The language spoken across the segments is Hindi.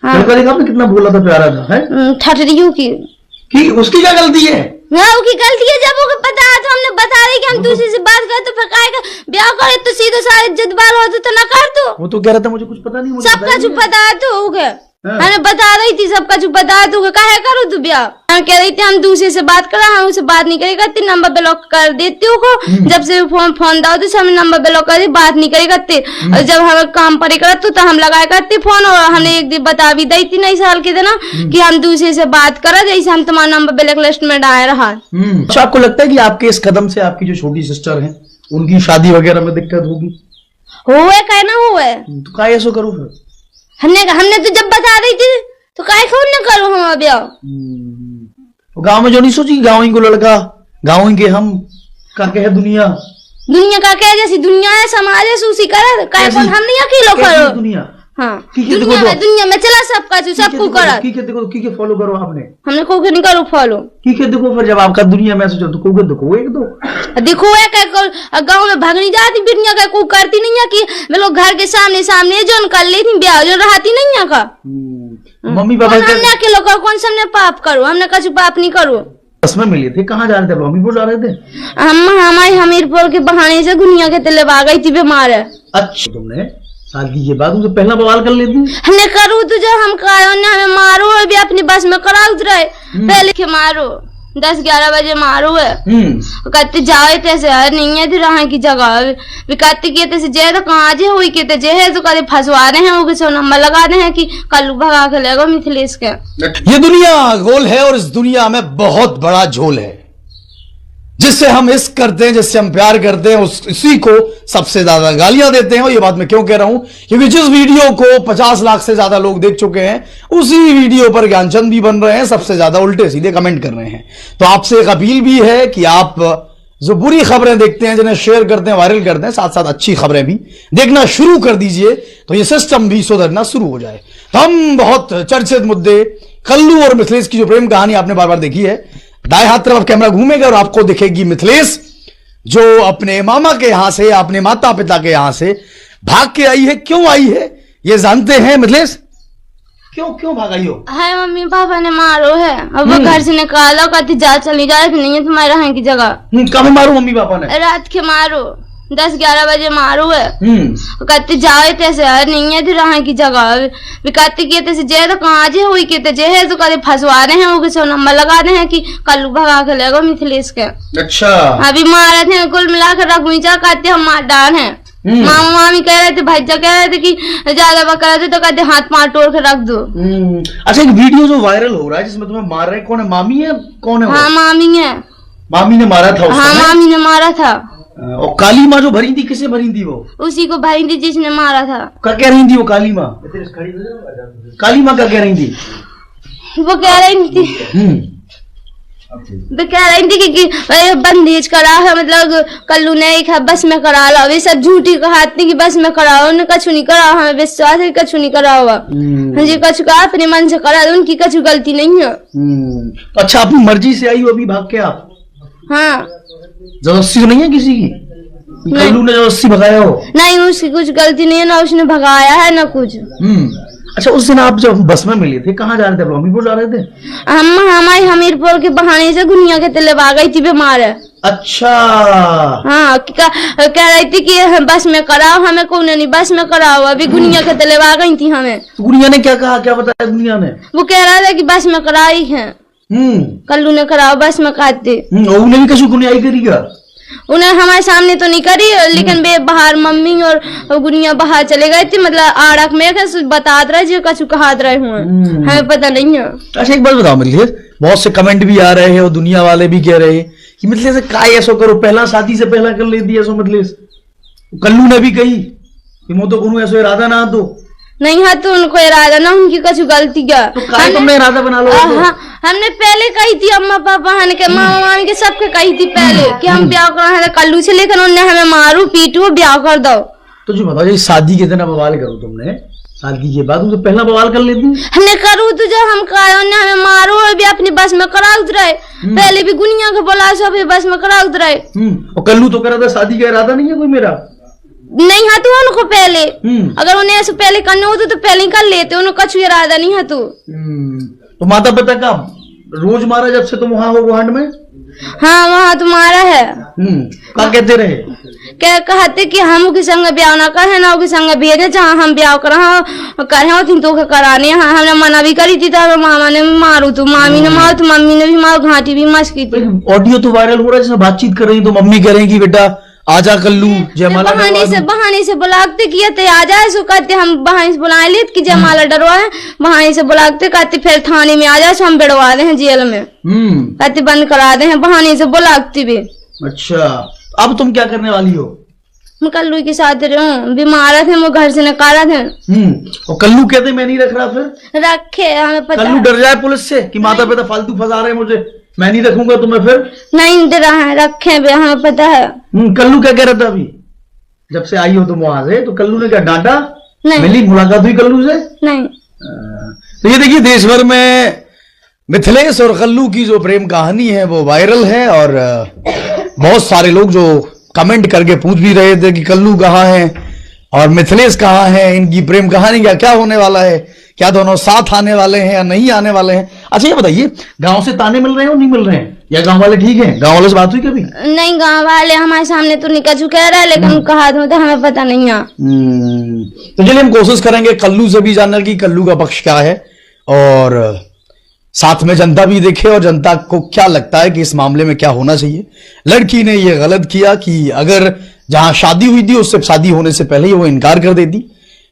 लड़का देखा आपने कितना भोला था, प्यारा था, है? ठटरियों की उसकी क्या गलती है? उसकी गलती है, जब वो पता है तो हमने बता दी कि हम दूसरे से बात कर, तो फिर काहे ब्याह करे तो सीधे सारे जज्बाल होते तो ना कर दो। वो तो कह रहा था मुझे कुछ पता नहीं, मुझे सबका चुप पता है तो मैंने बता रही थी, सबका चुप पता है तो काहे करो तू ब्याह। हम कह रही थी हम दूसरे से बात करा, हम उससे बात नहीं करेगा, तेरे नंबर ब्लॉक कर देती हूँ को। जब से फोन दाओ तो हमने नंबर ब्लॉक कर दी, बात नहीं करेगा ते। और जब हमें काम पड़े करा तो हम लगाया करते फोन, और हमने एक दिन बता भी दी थी नई साल के दिन कि हम दूसरे से बात करा, जैसे हम तुम्हारा नंबर ब्लैक लिस्ट में डाल रहा। अच्छा, आपको लगता है कि आपके इस कदम से आपकी जो छोटी सिस्टर है उनकी शादी वगैरह में दिक्कत होगी? हुए कहे ना हुए तो काय ऐसा करो फिर? हमने तो जब बता रही थी तो काहे क्यों न करो हम ब्याह। गांव में जो नहीं सोची, गांव ही को लड़का, गांव ही के हम का कहे दुनिया का कहे, जैसी दुनिया है समाज है सूसी करे काहे कौन हम नहीं अकेलो करो दुनिया। हाँ दुनिया में चला सबका सबको करा की फॉलो करो आपने, हमने को नहीं करो फॉलो की देखो फिर जब आपका दुनिया में सोचो तो को देखो एक दो देखो गांव में भागनी जाती बिटिया का को करती नहीं है कि वे लोग घर के सामने सामने जो कर लेती ब्याह जो रहती नहीं है का। मम्मी पापा हमने अकेलो करो, कौन से हमने पाप करो, हमने कछु पाप नहीं करो। बस में मिले थे, कहाँ जा रहे थे? हमीरपुर जा रहे थे। हम हमारे हमीरपुर के बहाने से दुनिया के तले आ गई थी बीमार है। अच्छा, तुमने शादी के बाद उनसे पहला बवाल कर लेती? हमने करू तो जो हम हमें मारो अभी अपनी बस में करा उतरे, पहले के मारो 10-11 बजे मारो है। कहते जाए तैसे नहीं है रहा की जगह कहते कि तैसे जे तो कहाँ जे हुई के जे है तो कहते फंसवा रहे हैं, वो नंबर लगा रहे हैं कि कल भगा के लेगा मिथिलेश के। ये दुनिया गोल है और इस दुनिया में बहुत बड़ा झोल है। जिससे हम इश्क करते हैं, जिससे हम प्यार करते हैं, उसी को सबसे ज्यादा गालियां देते हैं। और ये बात मैं क्यों कह रहा हूं, क्योंकि जिस वीडियो को 50 लाख से ज्यादा लोग देख चुके हैं, उसी वीडियो पर ज्ञानचंद भी बन रहे हैं, सबसे ज्यादा उल्टे सीधे कमेंट कर रहे हैं। तो आपसे एक अपील भी है कि आप जो बुरी खबरें देखते हैं, जिन्हें शेयर करते हैं, वायरल करते हैं, साथ साथ अच्छी खबरें भी देखना शुरू कर दीजिए, तो ये सिस्टम भी सुधरना शुरू हो जाए। तो हम बहुत चर्चित मुद्दे कल्लू और मिथिलेश की जो प्रेम कहानी आपने बार बार देखी है, दाएं हाथ तरफ कैमरा घूमेगा और आपको दिखेगी मिथिलेश जो अपने मामा के यहां से, अपने माता पिता के यहां से भाग के आई है। क्यों आई है ये जानते हैं मिथिलेश? क्यों भाग आई हो? है मम्मी पापा ने मारो है, अब वो घर से निकाला, कहती जा चली जा नहीं है तुम्हारे रहने की जगह। कब मारो मम्मी पापा ने? रात के मारो 10-11 बजे मारो है। कहते जाए तैसे नहीं है रहा की जगह कहते कि तैसे जे तो कहाँ जे हुई के जे है तो कहते फंसवा रहे हैं, वो नंबर लगा रहे हैं कि कल भगा के लेगा मिथिलेश के। अच्छा, अभी मारे थे कुल मिलाकर रघुचा कहते हम मार डाल है। मामा मामी कह रहे थे, भाईजा कह रहे थे कि ज्यादा बकरा थे तो कहते हाथ पांव तोड़ के रख दो। अच्छा, एक वीडियो जो वायरल हो रहा है जिसमें तुम्हें मार रहे, कौन है? मामी है? कौन है? हाँ मामी है। मामी ने मारा था? हाँ मामी ने मारा था। और काली माँ जो भरी थी, किसे भरी थी? वो उसी को भरी थी जिसने मारा था। क्या कह रही थी वो काली माँ? काली माँ क्या कह रही थी? वो कह रही थी वो कह रही थी कि बंदेज करा है, मतलब कल्लू ने बस में करा लो, वे सब झूठी कहाती कि बस में कराओ, उन्हें कछु नहीं करा, हमें विश्वास है कछु नहीं करा हुआ। जी कछु का अपने मन से करा, उनकी कछु गलती नहीं है। अच्छा, अपनी मर्जी से आई हो अभी भाग के आप? हाँ, जबरदस्ती तो नहीं है किसी की? कल्लू ने जबरदस्ती भगाया हो? नहीं, उसकी कुछ गलती नहीं है, ना उसने भगाया है ना कुछ। अच्छा, उस दिन आप जब बस में मिले थे, कहाँ जा रहे थे? हमीरपुर जा रहे थे। हम हमारे हमीरपुर के बहाने से दुनिया के तले आ गई थी बीमार है। अच्छा, हाँ, कह रही थी कि बस में कराओ, हमें कौन नहीं बस में कराओ, अभी गुनिया के तले आ गई थी हमें। गुनिया ने क्या कहा, क्या बताया गुनिया ने? वो कह रहा था कि बस में कराई है। कल्लू ने कराओ बस में खाते। उन्हें भी कछु गुनियाई करेगा? उन्हें हमारे सामने तो नहीं करी, लेकिन वे बाहर मम्मी और गुनिया बाहर चले गए थे, मतलब आड़क में बता रहे जो कछु कहा रहे हुए, हमें पता नहीं है। अच्छा, एक बात बताओ मिथिलेश, बहुत से कमेंट भी आ रहे हैं और दुनिया वाले भी कह रहे हैं कि मिथिलेश काय ऐसा करो, पहला शादी से पहला कर लेती ऐसा। मिथिलेश कल्लू ने भी कही कि मो तो कोनो ऐसा इरादा ना तो नहीं है, तो उनको इरादा ना, उनकी कुछ गलती क्या, तो तुमने इरादा बना लो। हमने पहले कही थी अम्मा पापा के मामा मामी के सबके कही थी पहले कि हम ब्याह करना है कल्लू से, लेकिन उन्होंने हमें मारू पीटू ब्याह कर दो। तो जो बताओ, शादी के दिन बवाल करो तुमने, शादी के बाद उनसे पहला बवाल कर लेती? हमने करू तो जो हम उन्होंने हमें मारू अभी अपनी बस में करा उतरे, पहले भी गुनिया को बोला सब बस में करा उतरे। और कल्लू तो कह रहा था शादी का इरादा नहीं है कोई मेरा। नहीं है तो उनको पहले अगर उन्हें ऐसे पहले करना होता तो पहले ही कर लेते, उन्हें कछु इरादा नहीं है तो माता पिता का रोज मारा जब से तुम वहां हो गुहांड में? हाँ वहाँ तुम्हारा है। क्या कहते रहे? क्या कहते कि हम के संग ब्याह ना करे ना के संग भेजे जहाँ हम ब्याह करे तो कराने। हाँ हमने मना भी करी थी, तो मामा ने मारू तो मामी ने मारू तो मम्मी ने भी मारू, घाटी भी मस की थी। ऑडियो तो वायरल हो रहा है जिसमें बातचीत कर रही तो मम्मी कह रही कि बेटा आजा कल्लू जयमाला बहाने से बुलाते किया थे आ जाए सो कहते हम बहाने से बुला ले कि जयमाला डरवाए, बहाने से बुलाते कहते फिर थाने में आ जाए सो हम बिड़वा दे जेल में, कहते बंद करा दे बहाने से बुलाते भी। अच्छा अब तुम क्या करने वाली हो? मैं कल्लू के साथ रहूं, बीमार थे वो घर से निकाला थे। और कल्लू कहते मैं नहीं रख रहा, फिर रखे हमें पता। कल्लू डर जाए पुलिस से कि माता पिता फालतू फंसा रहे हैं मुझे, मैं नहीं रखूंगा तुम्हें, फिर नहीं डर रहा है रखे भी हमें पता है। कल्लू क्या कह रहा था अभी जब से आई हो तुम वहां से? तो कल्लू ने क्या डांटा? नहीं मिली मुलाकात हुई कल्लू से? नहीं। तो ये देखिए देश भर में मिथिलेश और कल्लू की जो प्रेम कहानी है वो वायरल है और बहुत सारे लोग जो कमेंट करके पूछ भी रहे थे कि कल्लू कहाँ है और मिथिलेश कहाँ है, इनकी प्रेम कहानी का क्या होने वाला है, क्या दोनों साथ आने वाले हैं या नहीं आने वाले हैं। अच्छा ये बताइए गांव से ताने मिल रहे हैं और नहीं मिल रहे हैं, या गांव वाले ठीक हैं? गांव वालों से बात हुई कभी? नहीं गांव वाले हमारे सामने तो निकल चुके रहे लेकिन कहा तो हमें पता नहीं है। तो चलिए हम कोशिश करेंगे कल्लू से भी जानने की कल्लू का पक्ष क्या है और साथ में जनता भी देखे और जनता को क्या लगता है कि इस मामले में क्या होना चाहिए। लड़की ने यह गलत किया कि अगर जहां शादी हुई थी उससे शादी होने से पहले ही वो इनकार कर देती,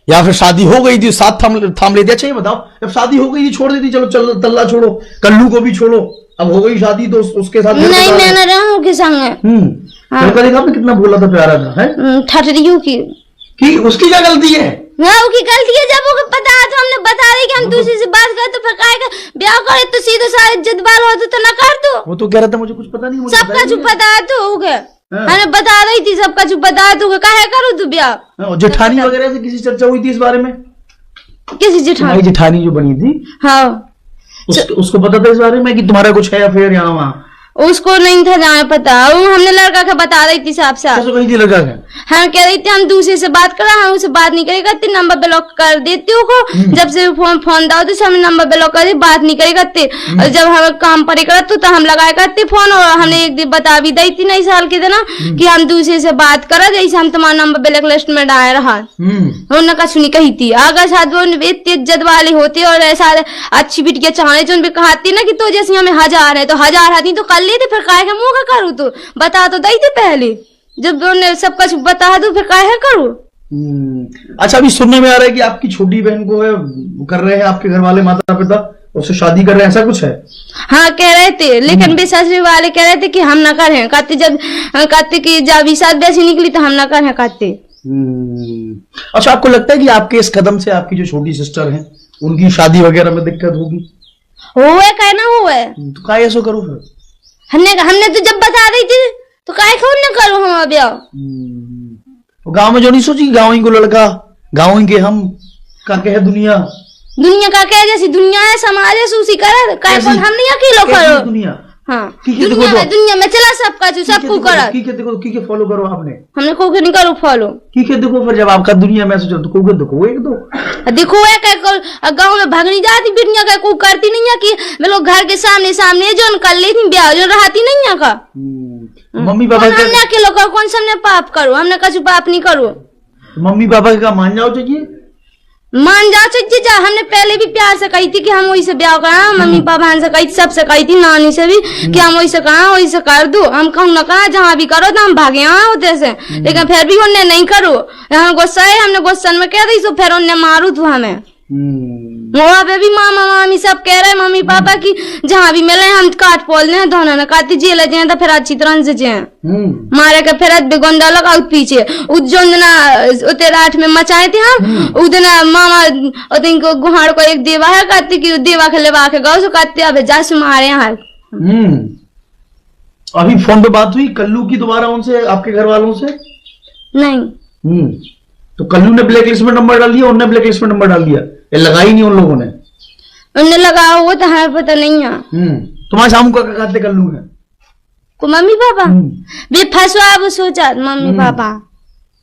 या फिर शादी हो गई थी साथ थाम लेती। अच्छा ये बताओ जब शादी हो गई थी छोड़ देती, चलो तल्ला छोड़ो कल्लू को भी छोड़ो, अब हो गई शादी तो उसके साथ नहीं मैंने रहूं के संग। हाँ। कितना बोला था प्यारा था है ठटरियों की उसकी क्या गलती है? उसकी गलती है जब वो पता है तो हमने बता दी कि हम दूसरे से बात करते तो फिर काहे ब्याह करे तो सीधे सारे इज्जत बाल होते तो ना कर दो। वो तो कह रहा था मुझे कुछ पता नहीं, मुझे सबका जो पता है तो हो गया। मैंने बता रही थी सबका जो पता है तो काहे करूं तू ब्याह। जेठानी वगैरह से किसी चर्चा हुई थी इस बारे में? किसी जेठानी जो बनी थी हाँ उसको पता था इस बारे में कि तुम्हारा कुछ है अफेयर यहाँ वहाँ? उसको नहीं था जहाँ पता, हमने लड़का का बता रही थी साफ साफ। कही थी लड़का का? हम कह रही थी हम दूसरे से बात करा, हम उससे बात नहीं करेगा, नंबर ब्लॉक कर देती हूँ जब से फोन दाओ तो हमने नंबर ब्लॉक कर दी, बात नहीं करेगा। और जब हम काम पर करते तो हम लगाया करते फोन और हमने एक दिन बता भी दी थी नई साल के दिन कि हम दूसरे से बात करा जैसे हम तुम्हारा नंबर ब्लैक लिस्ट में डाल रहा। उन्होंने कछु नहीं कही थी, अगर शायद वो इज्जत वाली होती और ऐसा अच्छी बिटिया चाहे जो उनपे कहती ना कि तो जैसे हमें 1000 है तो 1000 आती तो कर लेते, फिर काहे मुंह का करूँ तो बता तो दी थी पहले, जब उन्होंने सब कुछ बता दो फिर काहे करूँ। अच्छा अभी सुनने में आ रहा है कि आपकी छोटी बहन को कर रहे हैं आपके घर वाले माता पिता, उससे शादी कर रहे हैं, ऐसा कुछ है? हाँ कह रहे थे लेकिन बेससुरी वाले कह रहे थे कि हम ना करें, कहते कि जब शादी वैसी निकली तो हम ना करें कहते। अच्छा आपको लगता है कि आपके इस कदम से आपकी जो छोटी सिस्टर है उनकी शादी वगैरह में दिक्कत होगी? हुए कहे ना हुए तो काय ऐसा करो फिर? हमने तो जब बता रही थी तो काहे खून न करो हम ब्याह। गांव में जो नहीं सोची गांव ही को लड़का गांव ही के हम का कहे दुनिया का कहे जैसी दुनिया है समाज है सूसी करे काहे हम नहीं अकेलो करो दुनिया। हाँ दुनिया में चला सबका जो सबको करा की फॉलो करो आपने, हमने को नहीं करो फॉलो की देखो फिर जब आपका दुनिया में सोचो तो को देखो एक दो देखो गाँव में भागनी जाती बिटिया का को करती नहीं है कि मैं लोग घर के सामने जो कर लेती ब्याह जो रहती नहीं है का मम्मी पापा हमने अकेलो करो कौन सा हमने पाप करो, हमने कछु पाप नहीं करो। मम्मी पापा का मान जाओ चाहिए मान जाओ चाहिए जा, हमने पहले भी प्यार से कही थी कि हम वही से ब्याह करा, मम्मी पापा से कही थी सबसे कही थी नानी से भी कि हम वही से कहा वही से कर दो, हम कहूँ ना कहा जहाँ भी करो तो हम भागे यहाँ होते से, लेकिन फिर भी उन्हें नहीं करो, हम गुस्सा है हमने गुस्सा में कह दी तो फिर उन्हें मारू तो हमें वहाँ पे भी मामा मामी सब कह रहे मम्मी पापा की जहाँ भी मिले हम काट पोल दे दोनों ने कहती जेल जाए तो फिर अच्छी तरह से जाए मारे के फिर बेगोंडा लगा पीछे उज्जैना उते रात में मचाए थे हम उदन मामा उदन को गुहाड़ को एक देवा है कहती कि देवा के लेवा के गाँव से कहते अब जास मारे यहाँ। अभी फोन पे बात हुई कल्लू की दोबारा उनसे आपके घर वालों से? नहीं। तो कल्लू ने ब्लैक लिस्ट में नंबर डाल दिया, उनने ब्लैक लिस्ट में नंबर डाल दिया, ये लगाई नहीं उन लोगों ने? उन्हें लगा वो तो हमें पता नहीं है। तुम्हारे सामू का कहते कल्लू है को मम्मी पापा भी फंसवा वो सोचा मम्मी पापा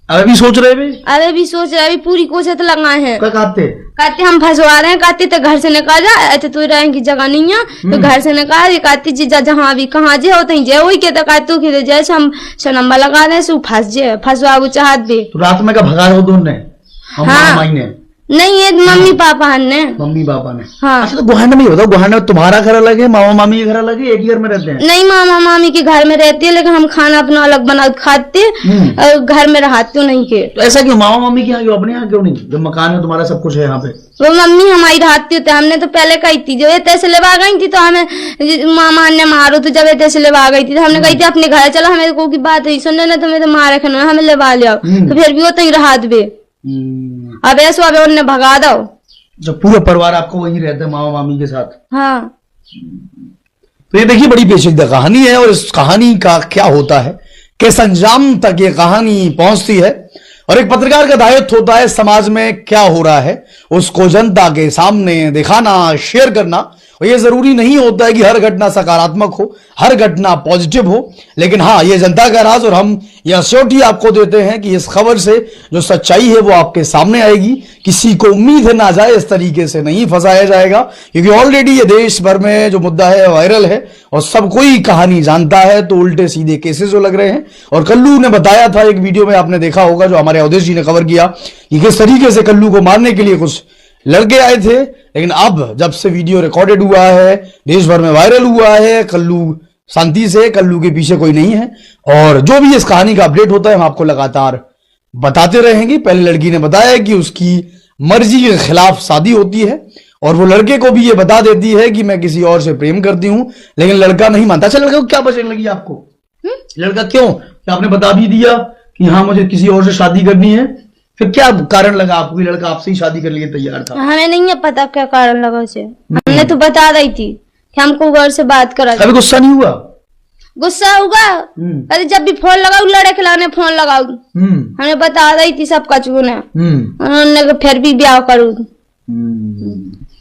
अभी भी सोच रहे भी? अरे भी सोच रहे, अभी पूरी कोशिश तो लगाए हैं। क्या कहते? कहते हम फंसवा रहे हैं, कहते तो घर से निकाल जा, ऐसे तो रहने की जगह नहीं है तो घर से निकाल, कहती जीजा जहाँ भी कहाँ जे होते ही जे वही के तो कहते कि जैसे हम नंबर लगा रहे हैं फंस जे फंसवा वो चाहत भी। तो रात में का भगा हो दोनों? हाँ। माई ने नहीं, ये मम्मी पापा ने। मम्मी पापा ने? हाँ। अच्छा, तो गुहाना में बताओ, गुहाना में तुम्हारा घर अलग है, मामा मामी के घर अलग है, एक ही घर में रहते हैं? नहीं, मामा मामी के घर में रहती है, लेकिन हम खाना अपना अलग बना खाते और घर में रहते नहीं के। तो ऐसा क्यों? मामा मामी के यहाँ क्यों, अपने यहाँ क्यों नहीं? जब मकान में तुम्हारा सब कुछ है यहाँ पे। वो मम्मी हमारी रहती होती, हमने तो पहले कही थी जो ये तैसे लेवा गई थी तो हमें मामा ने मारो, तो जब ये तैसे लेवा गई थी तो हमने कही थी अपने घर चलो, हमें को की बात हुई सुनने ना, तुम्हें तो मारे खाना हमें लेवा लिया, तो फिर भी वो तो रहा दे। अब ऐसा अब उन्हें भगा दो। जब पूरा परिवार आपको वही रहता है मामा मामी के साथ? हाँ। तो ये देखिए बड़ी पेचीदा कहानी है, और इस कहानी का क्या होता है, किस अंजाम तक ये कहानी पहुंचती है, और एक पत्रकार का दायित्व होता है समाज में क्या हो रहा है उसको जनता के सामने दिखाना, शेयर करना। और ये जरूरी नहीं होता है कि हर घटना सकारात्मक हो, हर घटना पॉजिटिव हो, लेकिन हाँ, ये जनता का राज, और हम यह श्योरिटी आपको देते हैं कि इस खबर से जो सच्चाई है वो आपके सामने आएगी। किसी को उम्मीद है ना जाए इस तरीके से नहीं फंसाया जाएगा, क्योंकि ऑलरेडी ये देश भर में जो मुद्दा है वायरल है और सब कोई कहानी जानता है। तो उल्टे सीधे केसेस जो लग रहे हैं, और कल्लू ने बताया था एक वीडियो में, आपने देखा होगा जो हमारे अवधेश जी ने कवर किया, कि किस तरीके से कल्लू को मारने के लिए कुछ लड़के आए थे। लेकिन अब जब से वीडियो रिकॉर्डेड हुआ है, देश भर में वायरल हुआ है, कल्लू शांति से, कल्लू के पीछे कोई नहीं है, और जो भी इस कहानी का अपडेट होता है हम आपको लगातार बताते रहेंगे। पहले लड़की ने बताया कि उसकी मर्जी के खिलाफ शादी होती है, और वो लड़के को भी ये बता देती है कि मैं किसी और से प्रेम करती हूं, लेकिन लड़का नहीं मानता। अच्छा, लड़का को क्या पसंद लगी आपको? लड़का क्यों? आपने बता भी दिया कि हाँ मुझे किसी और से शादी करनी है, फिर क्या कारण लगा आपको कि लड़का आपसे ही शादी करने के लिए तैयार था? हमें नहीं है पता क्या कारण लगा उसे, हमने तो बता दी थी कि हमको घर से बात करा। अभी गुस्सा नहीं हुआ? गुस्सा होगा, अरे जब भी फोन लगाऊ लड़े खिलाने फोन लगाऊ, हमने बता दी थी सब कचू ने, उन्होंने फिर भी ब्याह करू।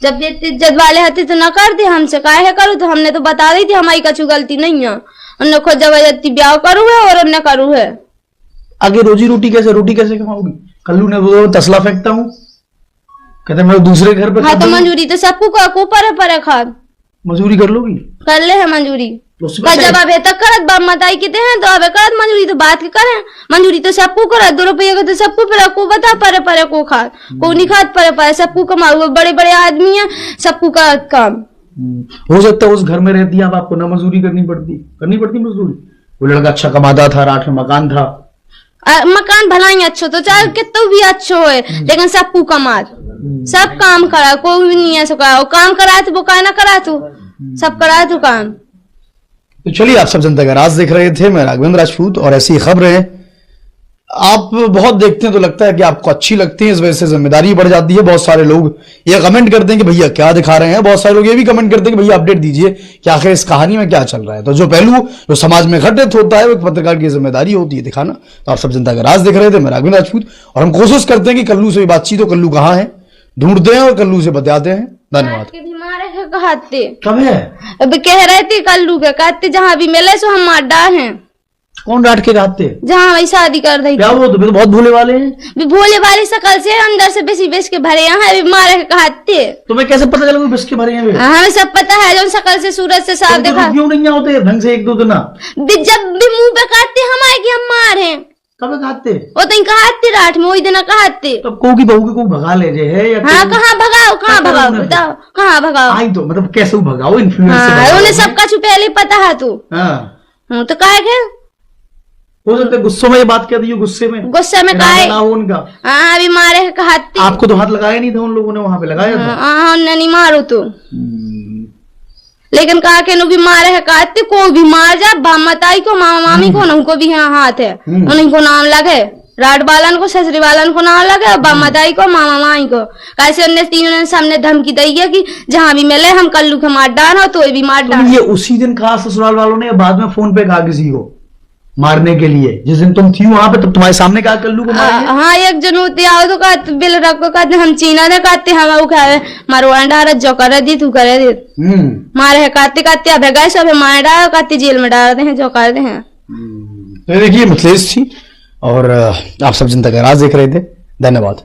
जब ये इज्जत वाले होते तो न करते, हमसे काहे करूँ, तो हमने तो बता दी थी हमारी कचू गलती नहीं है, उन्हें खुद जबरदस्ती ब्याह करू है और उन्हें करू है। आगे रोजी रोटी कैसे कमाओगी? कल्लू ने वो तसला फेंकता हूँ, कहते मैं दूसरे घर पर। हाँ, तो मंजूरी तो सबको को पर खा मजदूरी कर लोगी? कर ले है मंजूरी, जब अबे तक करत बाप मताई कहते हैं तो अबे करत मंजूरी तो बात के करें, मंजूरी तो सबको करत, 2 रुपये का तो सबको पर को बता पर को खा को नहीं खात पर सबको कमाओ, बड़े बड़े आदमी है सबको का काम। हो सकता है उस घर में रहती है, अब आपको ना मजदूरी करनी पड़ती मजदूरी। वो लड़का अच्छा कमाता था, रात में मकान था, मकान भला ही अच्छो तो चाहे कितना भी अच्छो है, लेकिन सबको कमा, सब काम करा, कोई भी नहीं ऐसा करा, काम करा तो वो का ना करा तो सब करा तो काम। तो चलिए, आप सब जनता का राज देख रहे थे, मैं राघवेंद्र राजपूत, और ऐसी खबरें आप बहुत देखते हैं तो लगता है कि आपको अच्छी लगती है, इस वजह से जिम्मेदारी बढ़ जाती है। बहुत सारे लोग ये कमेंट करते हैं कि भैया क्या दिखा रहे हैं, बहुत सारे लोग ये भी कमेंट करते हैं कि भैया अपडेट दीजिए कि आखिर इस कहानी में क्या चल रहा है। तो जो पहलू जो समाज में घटित होता है वो एक पत्रकार की जिम्मेदारी होती है दिखाना। तो आप सब जनता का राज देख रहे थे, मैं राघवेंद्र राजपूत, और हम कोशिश करते हैं कि कल्लू से भी बातचीत हो, कल्लू कहाँ है ढूंढते हैं और कल्लू से बताते हैं। धन्यवाद। कब है? अब कह रहे थे कल्लू के कहते जहाँ भी मिले सो हम मार डाल हैं। कौन डांट के कहते? जहाँ वही शादी कर दी। क्या वो तो बहुत भोले वाले हैं, भोले वाले शकल से अंदर से बेच के भरे यहाँ मारे के कहते। तुम्हें कैसे पता चला बेच के भरे हैं? हमें सब पता है, जो शकल से सूरज से साफ देखा। क्यों नहीं होते ढंग से 1-2 दिन? जब भी मुंह पे कहते हम आए कि हम मार हैं। कब कहते? वो तो कहते रात में वही दिन कहते। तो को की बहू को भगा ले जे है या? हाँ, कहाँ भगाओ बताओ, कहाँ भगाओ? आई तो मतलब कैसे भगाओ? इन्फ्लुएंस उन्हें सबका पहले पता है तू। हाँ, तो काहे के हो सकता है गुस्से में ये बात कह दी, गुस्से में काहे ना हो उनका। हाँ, अभी मारे कहते। आपको तो हाथ लगाया नहीं था, उन लोगों ने वहां पे लगाया था। हाँ, नहीं मारो तो, लेकिन कहा के भी मारे है कहते, को भी मार जा मताई को मामा मामी को उनको भी यहाँ हाथ है, उनको नाम लगे, राड वालन को ससुरी वालन को नाम लगे, मताई को मामा मामी को। कैसे उन्हें तीनों ने सामने धमकी दी है कि जहाँ भी मिले हम कल्लू के मार डाल हो तो भी मार डाल। ये उसी दिन कहा ससुराल वालों ने, बाद में फोन पे कहा किसी को मारने के लिए? जिस दिन तुम थी वहां पे तब तुम्हारे सामने कहा कल्लू को मारेंगे? हाँ, एक जन होते आओ तो कहते बिल रखो, कहते हम चीना ने कहते हम वो कहे मारवाड़ डाल जो करे दी तू करे दे मारे है कहते अब गए सब मार डाल कहते जेल में डालते हैं जो करते हैं। तो देखिए मिथिलेश जी, और आप सब जनता का राज देख रहे थे। धन्यवाद।